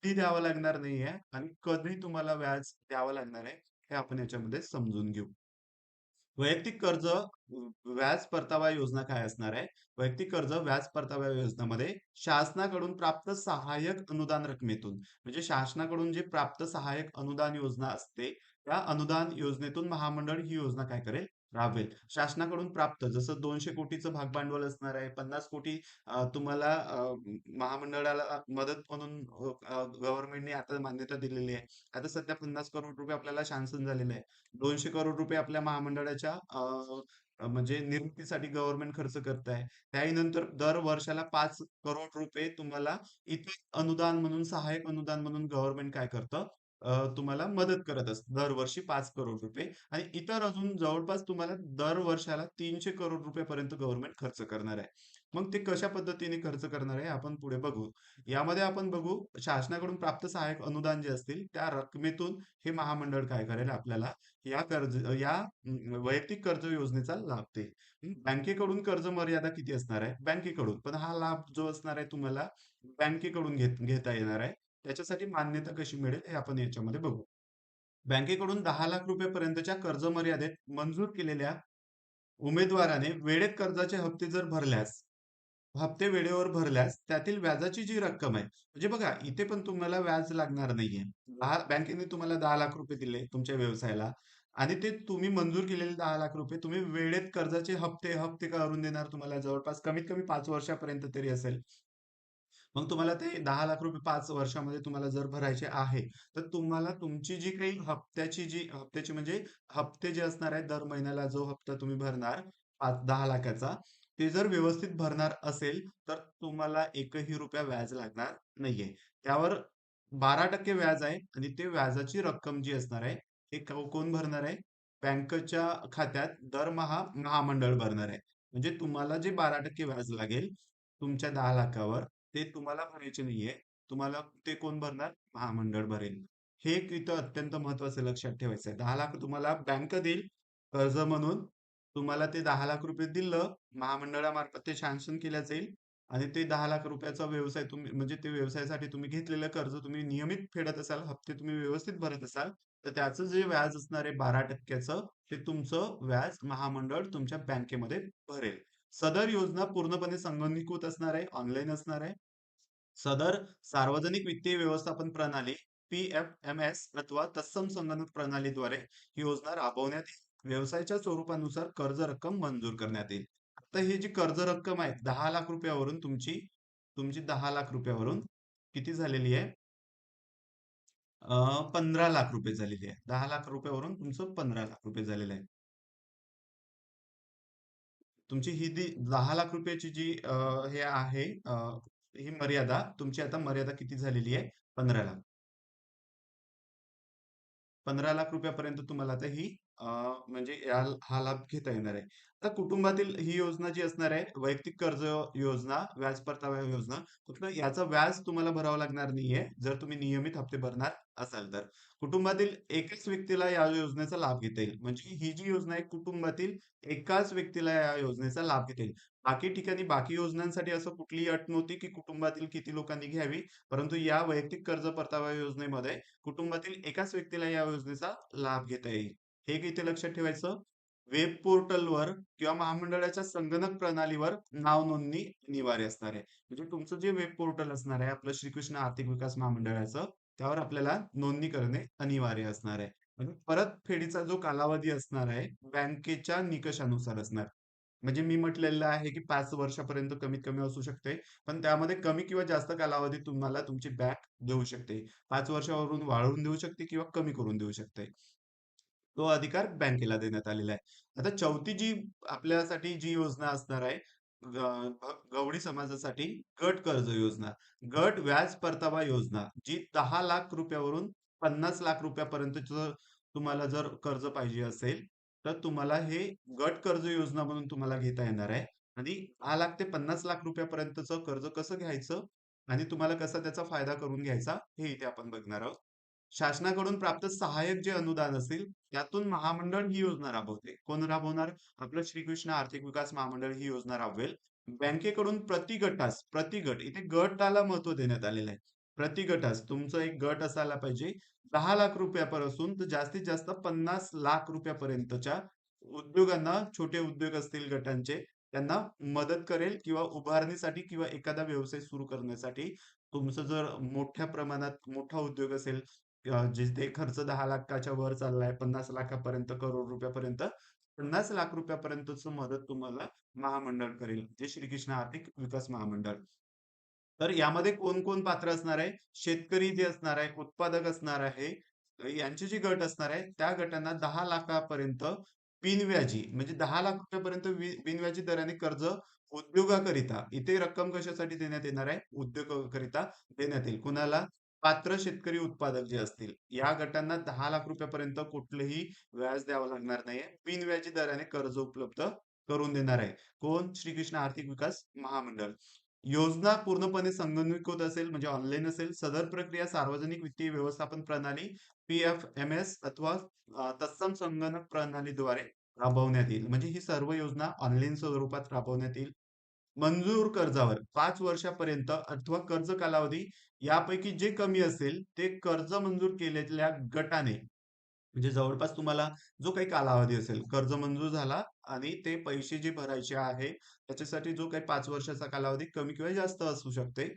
कधी द्यावा लागणार नाहीये आणि कधी तुम्हाला व्याज द्यावं लागणार आहे हे आपण याच्यामध्ये समजून घेऊ. वैयक्तिक कर्ज व्याज परतावा योजना काय असणार आहे? वैयक्तिक कर्ज व्याज परतावा योजनेमध्ये शासनाकडून प्राप्त सहाय्यक अनुदान रकमेतून म्हणजे शासनाकडून जे प्राप्त सहाय्यक अनुदान योजना असते त्या अनुदान योजनेतून महामंडळ ही योजना काय करेल? राबवेल. शासनाकडून प्राप्त जसं 200 कोटीचं भागभांडवल असणार आहे, 50 कोटी तुम्हाला महामंडळाला मदत म्हणून गव्हर्नमेंटने आता मान्यता दिलेली आहे. आता सध्या 50 करोड रुपये आपल्याला शांक्शन झालेले आहे. 200 करोड रुपये आपल्या महामंडळाच्या म्हणजे निर्मितीसाठी गव्हर्नमेंट खर्च करत आहे. त्याही नंतर दर वर्षाला 5 करोड रुपये तुम्हाला इतर अनुदान म्हणून सहाय्यक अनुदान म्हणून गव्हर्नमेंट काय करतं? तुम्हाला मदत करत असतं. दरवर्षी 5 करोड रुपये आणि इतर अजून जवळपास तुम्हाला दर वर्षाला 300 करोड रुपयापर्यंत गव्हर्नमेंट खर्च करणार आहे. मग ते कशा पद्धतीने खर्च करणार आहे आपण पुढे बघू. यामध्ये आपण बघू शासनाकडून प्राप्त सहाय्यक अनुदान जे असतील त्या रकमेतून हे महामंडळ काय करेल आपल्याला या वैयक्तिक कर्ज योजनेचा लाभ देईल. बँकेकडून कर्ज मर्यादा किती असणार आहे? बँकेकडून. पण हा लाभ जो असणार आहे तुम्हाला बँकेकडून घेता येणार आहे. त्याच्यासाठी मान्यता कशी मिळेल हे आपण याच्यामध्ये बघू. बँकेकडून 10 लाख रुपयापर्यंतच्या कर्ज मर्यादेत मंजूर केलेल्या उमेदवाराने वेळेत कर्जाचे हप्ते वेळेवर भरल्यास त्यातील व्याजाची जी रक्कम आहे म्हणजे बघा इथे पण तुम्हाला व्याज लागणार नाहीये. बँकेने तुम्हाला 10 लाख रुपये दिले तुमच्या व्यवसायाला आणि ते तुम्ही मंजूर केलेले 10 लाख रुपये तुम्ही वेळेत कर्जाचे हप्ते हप्ते करून देणार तुम्हाला जवळपास कमीत कमी 5 वर्षापर्यंत तरी असेल. मग तुम्हाला ते 10 लाख रुपये 5 वर्षामध्ये तुम्हाला जर भरायचे आहे तर तुम्हाला तुमची जी काही हप्त्याची म्हणजे हप्ते जे असणार आहे दर महिन्याला जो हप्ता तुम्ही भरणार 10 लाखाचा ते जर व्यवस्थित भरणार असेल तर तुम्हाला एकही रुपया व्याज लागणार नाहीये. त्यावर 12% व्याज आहे आणि ते व्याजाची रक्कम जी असणार आहे हे कोण भरणार आहे? बँकेच्या खात्यात दरमहा महामंडळ भरणार आहे. म्हणजे तुम्हाला जे 12% व्याज लागेल तुमच्या 10 लाखावर ते तुम्हाला भरायचे नाहीये. तुम्हाला ते कोण भरणार? महामंडळ भरेल. हे एक इथं अत्यंत महत्वाचं लक्षात ठेवायचं आहे. 10 लाख तुम्हाला बँक देईल कर्ज म्हणून. तुम्हाला ते 10 लाख रुपये दिलं महामंडळामार्फत ते सँक्शन केल्या जाईल आणि ते 10 लाख रुपयाचा व्यवसाय तुम्ही म्हणजे ते व्यवसायासाठी तुम्ही घेतलेलं कर्ज तुम्ही नियमित फेडत असाल, हप्ते तुम्ही व्यवस्थित भरत असाल, तर त्याचं जे व्याज असणार आहे 12%चं ते तुमचं व्याज महामंडळ तुमच्या बँकेमध्ये भरेल. सदर योजना पूर्णपणे संगणकीकृत असणार आहे, ऑनलाईन असणार आहे. सदर सार्वजनिक वित्तीय व्यवस्थापन प्रणाली PFMS अथवा तत्सम संगणक प्रणालीद्वारे ही योजना राबवण्यात येईल. व्यवसायाच्या स्वरूपानुसार कर्ज रक्कम मंजूर करण्यात येईल. आता ही जी कर्ज रक्कम आहे 10 लाख रुपयावरून तुमची तुमची 10 लाख रुपयावरून किती झालेली आहे? 15 लाख रुपये झालेली आहे. 10 लाख रुपयावरून तुमचं 15 लाख रुपये झालेलं आहे. तुमची ही 10 लाख रुपयाची जी हे आहे ही मर्यादा तुमची आता मर्यादा किती झालेली आहे? 15 लाख. 15 लाख रुपयापर्यंत तुम्हाला आता ही म्हणजे हा लाभ घेता येणार आहे. आता कुटुंबातील ही योजना जी असणार आहे वैयक्तिक कर्ज योजना, व्याज परतावा योजना, फक्त याचं व्याज तुम्हाला भरावं लागणार नाहीये जर तुम्ही नियमित हप्ते भरणार असाल तर. कुटुंबातील एकाच व्यक्तीला या योजनेचा लाभ घेता येईल. म्हणजे ही जी योजना आहे कुटुंबातील एकाच व्यक्तीला या योजनेचा लाभ घेता येईल. बाकी ठिकाणी बाकी योजनांसाठी असं कुठलीही अट नव्हती की कुटुंबातील किती लोकांनी घ्यावी, परंतु या वैयक्तिक कर्ज परतावा योजनेमध्ये कुटुंबातील एकाच व्यक्तीला या योजनेचा लाभ घेता येईल. हे इथे लक्षात ठेवायचं. वेब पोर्टलवर किंवा महामंडळाच्या संगणक प्रणालीवर नाव नोंदणी अनिवार्य असणार आहे. म्हणजे तुमचं जे वेब पोर्टल असणार आहे आपलं श्रीकृष्ण आर्थिक विकास महामंडळाचं, त्यावर आपल्याला नोंदणी करणे अनिवार्य असणार आहे. म्हणजे परतफेडीचा जो कालावधी असणार आहे बँकेच्या निकषानुसार असणार. म्हणजे मी म्हटलेलं आहे की 5 वर्षापर्यंत कमीत कमी असू शकते, पण त्यामध्ये कमी किंवा जास्त कालावधी तुम्हाला तुमची बँक देऊ शकते. 5 वर्षावरून वाढवून देऊ शकते किंवा कमी करून देऊ शकते. तो अधिकार बँकेला देण्यात आलेला आहे. आता चौथी जी आपल्यासाठी जी योजना असणार आहे, गवळी समाजासाठी गट कर्ज योजना, गट व्याज परतावा योजना, जी 10 लाख रुपयावरून 50 लाख रुपयापर्यंत तुम्हाला जर कर्ज पाहिजे असेल, तर तुम्हाला हे गट कर्ज योजना म्हणून तुम्हाला घेता येणार आहे. आणि 10 लाख ते 50 लाख रुपयापर्यंतचं कर्ज कसं घ्यायचं आणि तुम्हाला कसा त्याचा फायदा करून घ्यायचा हे इथे आपण बघणार आहोत. शासनाकडून प्राप्त सहाय्यक जे अनुदान असेल त्यातून महामंडळ ही योजना राबवते. कोण राबवणार? आपलं श्रीकृष्ण आर्थिक विकास महामंडळ ही योजना राबवेल. बँकेकडून प्रति गटास, प्रति गट, इथे गटाला महत्व देण्यात आलेलं आहे. प्रति गटास तुमचा एक गट असायला पाहिजे. 10 लाख रुपयापासून तर जास्तीत जास्त 50 लाख रुपयापर्यंतच्या उद्योगांना, छोटे उद्योग असतील गटांचे, त्यांना मदत करेल किंवा उभारणीसाठी किंवा एखादा व्यवसाय सुरू करण्यासाठी. तुमचं जर मोठ्या प्रमाणात मोठा उद्योग असेल, जिथे खर्च 10 लाखाच्या वर चाललाय, 50 लाखापर्यंत, करोड रुपयापर्यंत, 50 लाख रुपयापर्यंतच मदत तुम्हाला महामंडळ करेल, जे श्रीकृष्ण आर्थिक विकास महामंडळ. तर यामध्ये कोण कोण पात्र असणार आहे? शेतकरी जे असणार आहे, उत्पादक असणार आहे, यांचे जे गट असणार आहे, त्या गटांना 10 लाखापर्यंत बिनव्याजी, म्हणजे 10 लाख रुपयापर्यंत बिनव्याजी दराने कर्ज उद्योगाकरिता, इथे रक्कम कशासाठी देण्यात येणार आहे? उद्योगाकरिता देण्यात येईल. कुणाला? पात्र शेतकरी उत्पादक जे असतील, या गटांना 10 लाख रुपयापर्यंत कुठलेही व्याज द्यावं लागणार नाहीये. बिनव्याजी दराने कर्ज उपलब्ध करून देणार आहे. कोण? श्रीकृष्ण आर्थिक विकास महामंडळ. योजना पूर्णपणे संगणकीकृत असेल, म्हणजे ऑनलाईन असेल. सदर प्रक्रिया सार्वजनिक वित्तीय व्यवस्थापन प्रणाली PFMS अथवा तत्सम संगणक प्रणालीद्वारे राबवण्यात येईल. म्हणजे ही सर्व योजना ऑनलाईन स्वरूपात राबवण्यात येईल. मंजूर कर्जावर 5 वर्षापर्यंत अथवा कर्ज कालावधी यापैकी जे कमी असेल ते कर्ज मंजूर केलेल्या गटाने, म्हणजे जवळपास तुम्हाला जो काही कालावधी असेल, कर्ज मंजूर झाला आणि ते पैसे जे भरायचे आहे त्याच्यासाठी जो काही 5 वर्षाचा कालावधी कमी किंवा जास्त असू शकते,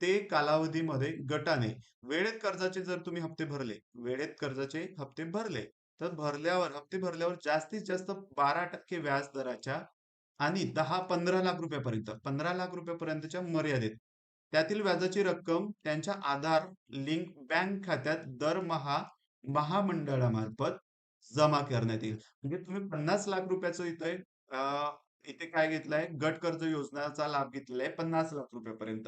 ते कालावधीमध्ये गटाने वेळेत कर्जाचे जर तुम्ही हप्ते भरले, वेळेत कर्जाचे हप्ते भरले, तर हप्ते भरल्यावर जास्तीत जास्त 12% व्याज दराच्या आणि 10-15 लाख रुपयापर्यंत, 15 लाख रुपयापर्यंतच्या मर्यादेत त्यातील व्याजाची रक्कम त्यांच्या आधार लिंक बँक खात्यात दरमहा महामंडळामार्फत जमा करण्यात येईल. म्हणजे तुम्ही 50 लाख रुपयाचं इथे इथे काय घेतलंय? गट कर्ज योजनेचा लाभ घेतलेला आहे 50 लाख रुपयापर्यंत.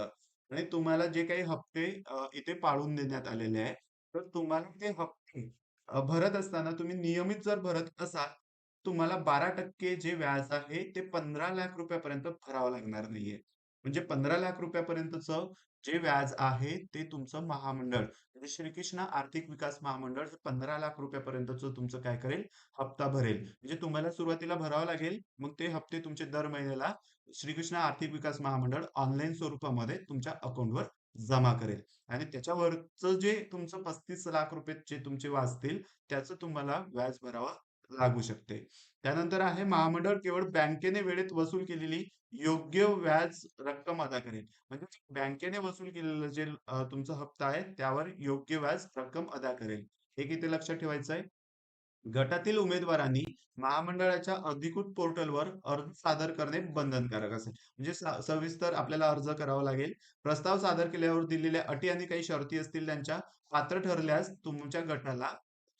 आणि तुम्हाला जे काही हप्ते इथे पाडून देण्यात आलेले आहे, तर तुम्हाला ते हप्ते भरत असताना तुम्ही नियमित जर भरत असाल, तुम्हाला 12% जे व्याज आहे ते 15 लाख रुपयापर्यंत भरावं लागणार नाहीये. म्हणजे 15 लाख रुपयापर्यंतचं जे व्याज आहे ते तुमचं महामंडळ, म्हणजे श्रीकृष्ण आर्थिक विकास महामंडळ हे 15 लाख रुपयापर्यंतचं तुमचं काय करेल? हप्ता भरेल. म्हणजे तुम्हाला सुरुवातीला भरावं लागेल, मग ते हप्ते तुमचे दर महिन्याला श्रीकृष्ण आर्थिक विकास महामंडळ ऑनलाईन स्वरूपामध्ये तुमच्या अकाउंटवर जमा करेल. आणि त्याच्यावरचं जे तुमचं 35 लाख रुपये जे तुमचे वाचतील, त्याचं तुम्हाला व्याज भरावं लागू शकते. त्यानंतर आहे महामंडळ केवळ बँकेने वेळेत वसूल केलेली योग्य व्याज रक्कम अदा करेल. म्हणजे बँकेने वसूल केलेलं जे तुमचा हप्ता आहे त्यावर योग्य व्याज रक्कम अदा करेल. हे किती लक्षात ठेवायचं आहे? गटातील उमेदवारांनी महामंडळाच्या अधिकृत पोर्टलवर अर्ज सादर करणे बंधनकारक असेल. म्हणजे सविस्तर आपल्याला अर्ज करावा लागेल. प्रस्ताव सादर केल्यावर दिलेल्या अटी आणि काही शर्ती असतील त्यांच्या, पात्र ठरल्यास तुमच्या गटाला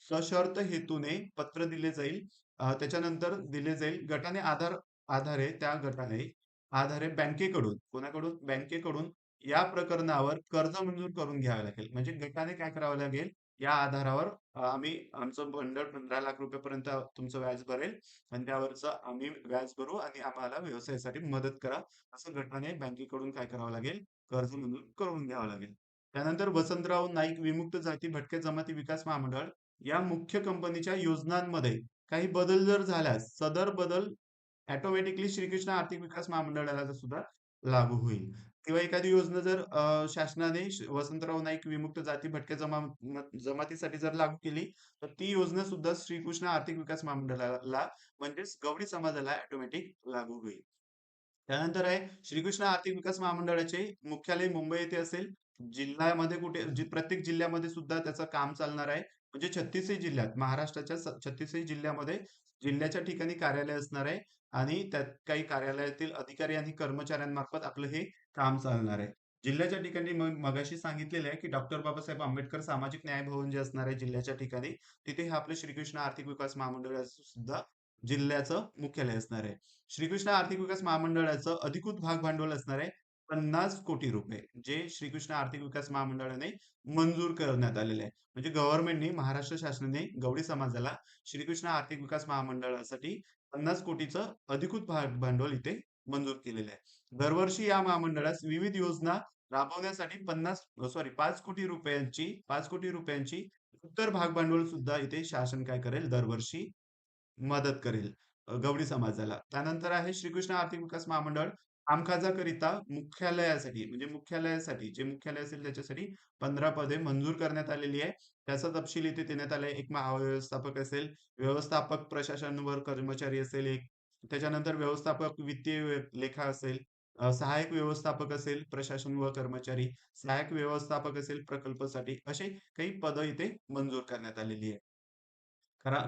सशर्त हेतूने पत्र दिले जाईल. त्याच्यानंतर दिले जाईल. गटाने आधारे त्या गटाने आधारे बँकेकडून, कोणाकडून? बँकेकडून या प्रकरणावर कर्ज मंजूर करून घ्यावे लागेल. म्हणजे गटाने काय करावं लागेल? या आधारावर आम्ही आमचं मंडळ 15 लाख रुपयापर्यंत तुमचं व्याज भरेल आणि त्यावरचं आम्ही व्याज भरू आणि आम्हाला व्यवसायासाठी मदत करा, असं गटाने बँकेकडून काय करावं लागेल? कर्ज मंजूर करून घ्यावं लागेल. त्यानंतर वसंतराव नाईक विमुक्त जाती भटक्या जमाती विकास महामंडळ या मुख्य कंपनीच्या योजनांमध्ये काही बदल जर झाल्यास, सदर बदल ऑटोमॅटिकली श्रीकृष्ण आर्थिक विकास महामंडळाला सुद्धा लागू होईल. किंवा एखादी योजना जर शासनाने वसंतराव नाईक विमुक्त जाती भटक्या जमातीसाठी जर लागू केली, तर ती योजना सुद्धा श्रीकृष्ण आर्थिक विकास महामंडळाला म्हणजेच गवळी समाजाला ऑटोमॅटिक लागू होईल. त्यानंतर आहे श्रीकृष्ण आर्थिक विकास महामंडळाचे मुख्यालय मुंबई येथे असेल. जिल्ह्यामध्ये कुठे प्रत्येक जिल्ह्यामध्ये सुद्धा त्याचं काम चालणार आहे. म्हणजे 36ही जिल्ह्यात महाराष्ट्राच्या 36ही जिल्ह्यामध्ये जिल्ह्याच्या ठिकाणी कार्यालय असणार आहे आणि त्यात काही कार्यालयातील अधिकारी आणि कर्मचाऱ्यांमार्फत आपलं हे काम चालणार आहे. जिल्ह्याच्या ठिकाणी मगाशी सांगितलेलं आहे की डॉक्टर बाबासाहेब आंबेडकर सामाजिक न्याय भवन जे असणार आहे जिल्ह्याच्या ठिकाणी, तिथे हे आपलं श्रीकृष्ण आर्थिक विकास महामंडळाचं सुद्धा जिल्ह्याचं मुख्यालय असणार आहे. श्रीकृष्ण आर्थिक विकास महामंडळाचं अधिकृत भाग भांडवल असणार आहे 50 कोटी रुपये, जे श्रीकृष्ण आर्थिक विकास महामंडळाने मंजूर करण्यात आलेले आहे. म्हणजे गव्हर्नमेंटने महाराष्ट्र शासनाने गवळी समाजाला श्रीकृष्ण आर्थिक विकास महामंडळासाठी 50 कोटीचं अधिकृत भाग भांडवल इथे मंजूर केलेलं आहे. दरवर्षी या महामंडळास विविध योजना राबवण्यासाठी 5 कोटी रुपयांची उत्तर भाग भांडवल सुद्धा इथे शासन काय करेल दरवर्षी मदत करेल गवळी समाजाला. त्यानंतर आहे श्रीकृष्ण आर्थिक विकास महामंडळ कामकाजाकरिता मुख्यालयासाठी म्हणजे मुख्यालयासाठी जे मुख्यालय असेल त्याच्यासाठी 15 पदे मंजूर करण्यात आलेली आहे. त्याचा तपशील इथे देण्यात आलाय. एक महाव्यवस्थापक असेल, व्यवस्थापक प्रशासनवर कर्मचारी असेल एक, त्याच्यानंतर व्यवस्थापक वित्तीय लेखा असेल, सहाय्यक व्यवस्थापक असेल प्रशासन व कर्मचारी, सहाय्यक व्यवस्थापक असेल प्रकल्पासाठी, असे काही पदं इथे मंजूर करण्यात आलेली आहे.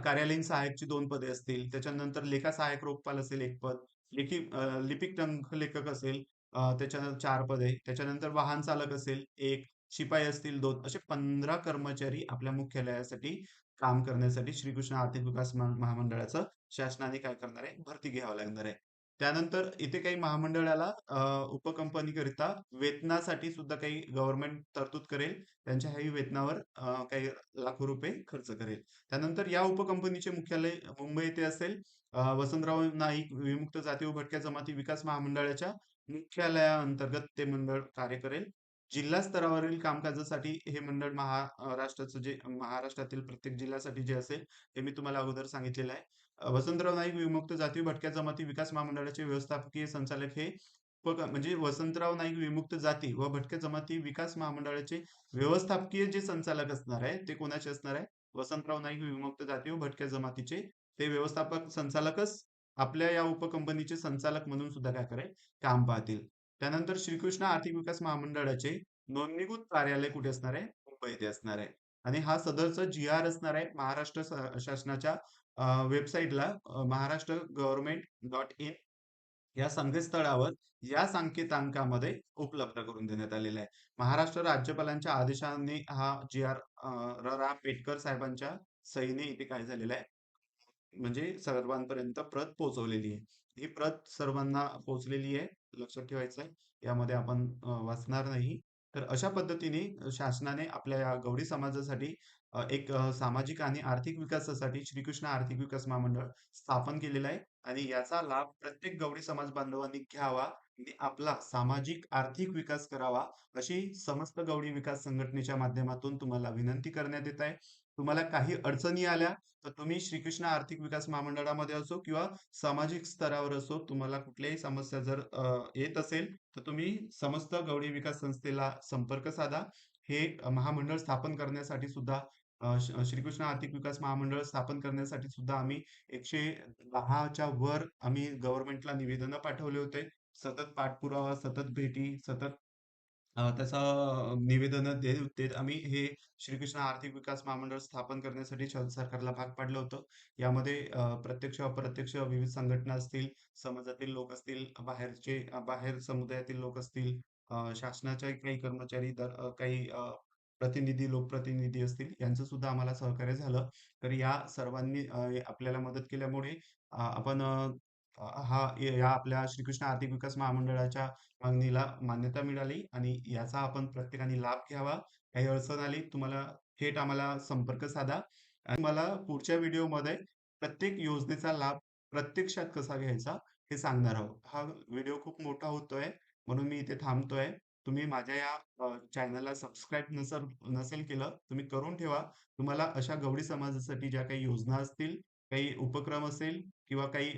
कार्यालयीन सहाय्यकची 2 पदे असतील. त्याच्यानंतर लेखा सहाय्यक रोखपाल असेल 1 पद. लिपिक टंकलेखक असेल त्याच्यानंतर 4 पदे. त्याच्यानंतर वाहन चालक असेल 1, शिपाई असतील 2, असे 15 कर्मचारी आपल्या मुख्यालयासाठी काम करण्यासाठी श्रीकृष्ण आर्थिक विकास महामंडळाचं शासनाने काय करणार आहे, भरती घ्यावं लागणार आहे. त्यानंतर इथे काही महामंडळाला उपकंपनीकरिता वेतनासाठी सुद्धा काही गव्हर्नमेंट तरतूद करेल. त्यांच्याही वेतनावर काही लाखो रुपये खर्च करेल. त्यानंतर या उपकंपनीचे मुख्यालय मुंबई येथे असेल. वसंतराव नाईक विमुक्त जाती व भटक्या जमाती विकास महामंडळाच्या मुख्यालयाअंतर्गत ते मंडळ कार्य करेल. जिल्हा स्तरावरील कामकाजासाठी हे मंडळ महाराष्ट्राचं जे महाराष्ट्रातील प्रत्येक जिल्ह्यासाठी जे असेल हे मी तुम्हाला अगोदर सांगितलेलं आहे. वसंतराव नाईक विमुक्त जाती व भटक्या जमाती विकास महामंडळाचे व्यवस्थापकीय संचालक हे म्हणजे वसंतराव नाईक विमुक्त जाती व भटक्या जमाती विकास महामंडळाचे व्यवस्थापकीय जे संचालक असणार आहे ते कोणाचे असणार आहे, वसंतराव नाईक विमुक्त जाती व भटक्या जमातीचे ते व्यवस्थापक संचालकच आपल्या या उपकंपनीचे संचालक म्हणून सुद्धा काय करेल काम पाहतील. त्यानंतर श्रीकृष्ण आर्थिक विकास महामंडळाचे नोंदणीकृत कार्यालय कुठे असणार आहे, मुंबई येथे असणार आहे. आणि हा सदरचा GR असणार आहे महाराष्ट्र शासनाच्या वेबसाईटला महाराष्ट्र गव्हर्नमेंट.in या संकेतस्थळावर या संकेतांकामध्ये उपलब्ध करून देण्यात आलेला आहे. महाराष्ट्र राज्यपालांच्या आदेशाने हा GR रा पेटकर साहेबांच्या सहीने इथे काय झालेला आहे, म्हणजे सर्वांपर्यंत प्रत पोहोचवलेली आहे. ही प्रत सर्वांना पोहोचलेली आहे. लक्षात ठेवायचं आहे. यामध्ये आपण वाचणार नाही. तर अशा पद्धतीने शासनाने आपल्या या गवळी समाजासाठी एक सामाजिक आणि आर्थिक विकासासाठी श्रीकृष्ण आर्थिक विकास महामंडळ स्थापन केलेलं आहे आणि याचा लाभ प्रत्येक गवळी समाज बांधवांनी घ्यावा आणि आपला सामाजिक आर्थिक विकास करावा अशी समस्त गवळी विकास संघटनेच्या माध्यमातून तुम्हाला विनंती करण्यात येत आहे. तुम्हाला काही अडचणी आल्या तर तुम्ही श्रीकृष्ण आर्थिक विकास महामंडळामध्ये असो किंवा सामाजिक स्तरावर असो, तुम्हाला कुठल्याही समस्या जर येत असेल तर तुम्ही समस्त गवळी विकास संस्थेला संपर्क साधा. हे महामंडळ स्थापन करण्यासाठी सुद्धा श्रीकृष्ण आर्थिक विकास महामंडळ स्थापन करण्यासाठी सुद्धा आम्ही 110च्या वर आम्ही गव्हर्नमेंटला निवेदन पाठवले होते. सतत पाठपुरावा, सतत भेटी, सतत त्याचा निवेदन देत आम्ही हे श्रीकृष्ण आर्थिक विकास महामंडळ स्थापन करण्यासाठी सरकारला भाग पाडलं होतं. यामध्ये प्रत्यक्ष अप्रत्यक्ष विविध संघटना असतील, समाजातील लोक असतील, बाहेर समुदायातील लोक असतील, शासनाचे काही कर्मचारी, काही प्रतिनिधी, लोकप्रतिनिधी असतील, यांचं सुद्धा आम्हाला सहकार्य झालं. तर या सर्वांनी आपल्याला मदत केल्यामुळे आपण या आपल्या श्रीकृष्ण आर्थिक विकास महामंडळाच्या मागणीला मान्यता मिळाली आणि याचा आपण प्रत्येकाने लाभ घ्यावा. काही अडचण आली तुम्हाला थेट आम्हाला संपर्क साधा आणि मला पुढच्या व्हिडिओमध्ये प्रत्येक योजनेचा लाभ प्रत्यक्षात कसा घ्यायचा हे सांगणार आहोत. हा व्हिडिओ खूप मोठा होतोय म्हणून मी इथे थांबतोय. तुम्ही माझ्या या चॅनलला सबस्क्राईब नसेल केलं तुम्ही करून ठेवा. तुम्हाला अशा गवळी समाजासाठी ज्या काही योजना असतील, काही उपक्रम असेल किंवा काही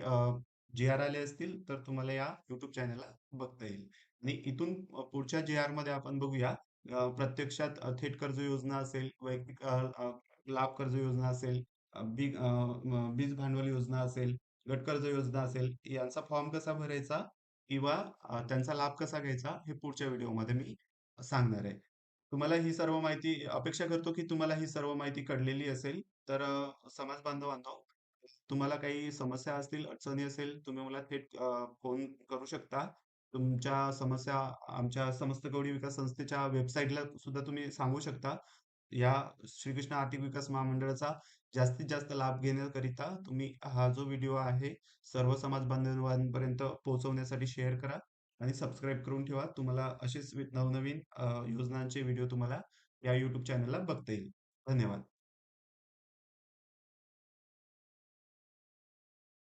GR आले असतील तर तुम्हाला या YouTube चॅनलला बघता येईल. आणि इथून पुढच्या GR मध्ये आपण बघूया. प्रत्यक्षात थेट कर्ज योजना असेल, वैयक्तिक लाभ कर्ज योजना असेल, बीज भांडवल योजना असेल, गट कर्ज योजना असेल, यांचा फॉर्म कसा भरायचा किंवा त्यांचा लाभ कसा घ्यायचा हे पुढच्या व्हिडिओमध्ये मी सांगणार आहे. तुम्हाला ही सर्व माहिती अपेक्षा करतो की तुम्हाला ही सर्व माहिती कळलेली असेल. तर समाज बांधवांनो, तुम्हाला काही समस्या असतील, अडचणी असेल, तुम्ही मला थेट फोन करू शकता. तुमच्या समस्या आमच्या समस्त गवळी विकास संस्थेच्या वेबसाईटला सुद्धा तुम्ही सांगू शकता. या श्रीकृष्ण आर्थिक विकास महामंडळाचा जास्तीत जास्त लाभ घेण्याकरिता तुम्ही हा जो व्हिडिओ आहे सर्व समाज बांधवांपर्यंत पोहोचवण्यासाठी शेअर करा आणि सबस्क्राईब करून ठेवा. तुम्हाला असेच नवनवीन योजनांचे व्हिडिओ तुम्हाला या YouTube चॅनलला बघता येईल. धन्यवाद.